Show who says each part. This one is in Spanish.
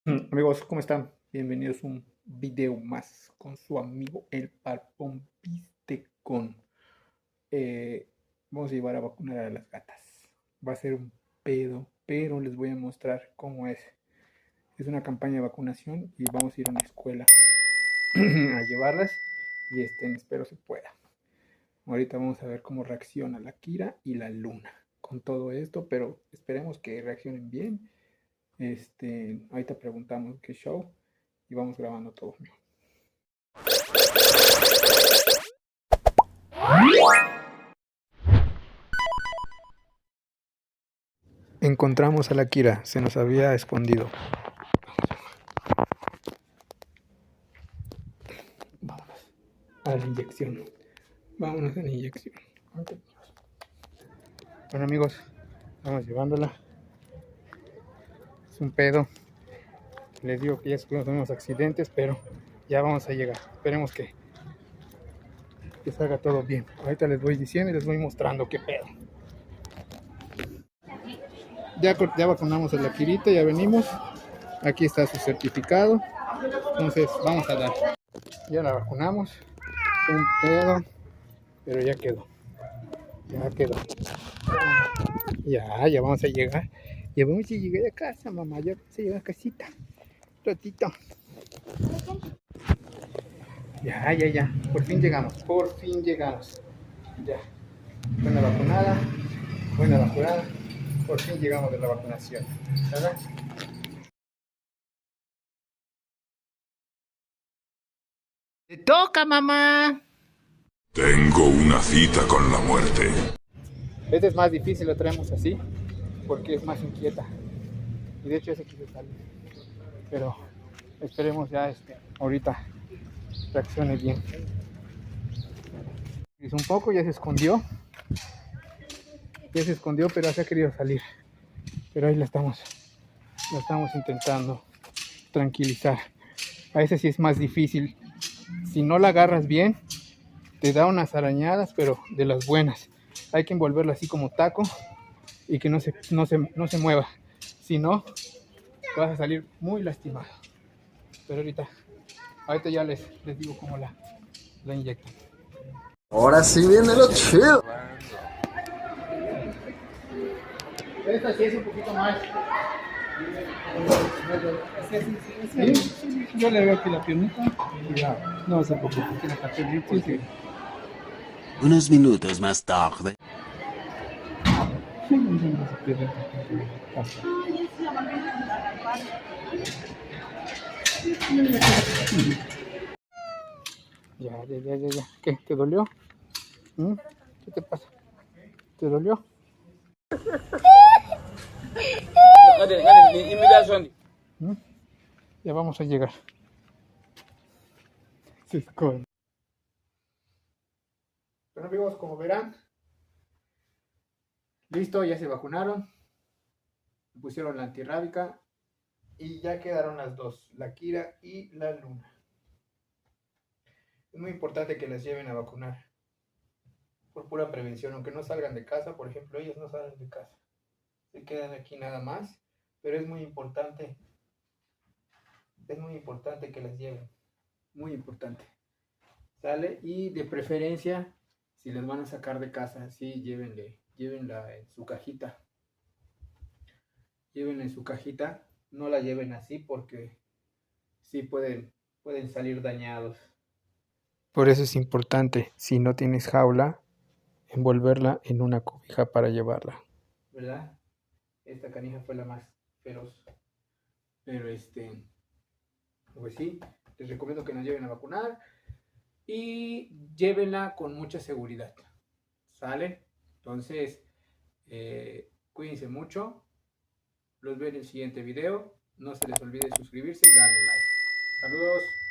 Speaker 1: Amigos, ¿cómo están? Bienvenidos a un video más con su amigo el Parpón Pistecón. Eh, Vamos a llevar a vacunar a las gatas. Va a ser un pedo, pero les voy a mostrar cómo es. Es una campaña de vacunación y vamos a ir a una escuela a llevarlas y espero se pueda. Ahorita vamos a ver cómo reacciona la Kira y la Luna con todo esto, pero esperemos que reaccionen bien. Ahorita preguntamos qué show y vamos grabando todo. Encontramos a la Kira, se nos había escondido. Vámonos a la inyección. Vámonos a la inyección. Bueno amigos, vamos llevándola. Es un pedo. Les digo que ya tuvimos accidentes, pero ya vamos a llegar. Esperemos que salga todo bien. Ahorita les voy diciendo y les voy mostrando qué pedo. Ya vacunamos a la Kirita, ya venimos. Aquí está su certificado. Entonces vamos a dar. Ya la vacunamos. Un pedo, pero ya quedó. Ya quedó. Ya vamos a llegar. Ya vamos a llegar a casa, mamá. Ya vamos a llegar a casita. Ratito. Ya. Por fin llegamos. Ya. Buena vacunada. Por fin llegamos de la vacunación. ¿Verdad? ¡Te toca, mamá!
Speaker 2: Tengo una cita con la muerte.
Speaker 1: Este es más difícil, lo traemos así, porque es más inquieta. Y de hecho ese quiso salir. Pero esperemos ya ahorita reaccione bien. Hizo un poco, ya se escondió, pero se ha querido salir. Pero ahí la estamos intentando tranquilizar. A veces sí es más difícil. Si no la agarras bien, te da unas arañadas, pero de las buenas. Hay que envolverla así como taco y que no se mueva. Si no, vas a salir muy lastimado. Pero ahorita ya les digo cómo la inyectan.
Speaker 3: Ahora sí viene lo chido.
Speaker 1: Esta sí es un poquito más. ¿Sí? Yo le veo aquí la piernita. No se preocupe, tiene que hacer bien porque...
Speaker 4: Unos minutos más tarde.
Speaker 1: Ya. ¿Qué? ¿Te dolió? ¿Qué te pasa? ¿Te dolió? Ya vamos a llegar. Se esconde. Bueno amigos, como verán, listo, ya se vacunaron, pusieron la antirrábica y ya quedaron las dos, la Kira y la Luna. Es muy importante que las lleven a vacunar por pura prevención, aunque no salgan de casa. Por ejemplo, ellos no salen de casa, se quedan aquí nada más, pero es muy importante que las lleven, muy importante, ¿sale? Y de preferencia, si les van a sacar de casa, sí, llévenla en su cajita, no la lleven así porque sí pueden salir dañados. Por eso es importante, si no tienes jaula, envolverla en una cobija para llevarla, ¿verdad? Esta canija fue la más feroz, pero pues sí, les recomiendo que nos lleven a vacunar y llévenla con mucha seguridad, ¿sale? Entonces, cuídense mucho, los veo en el siguiente video, no se les olvide suscribirse y darle like. Saludos.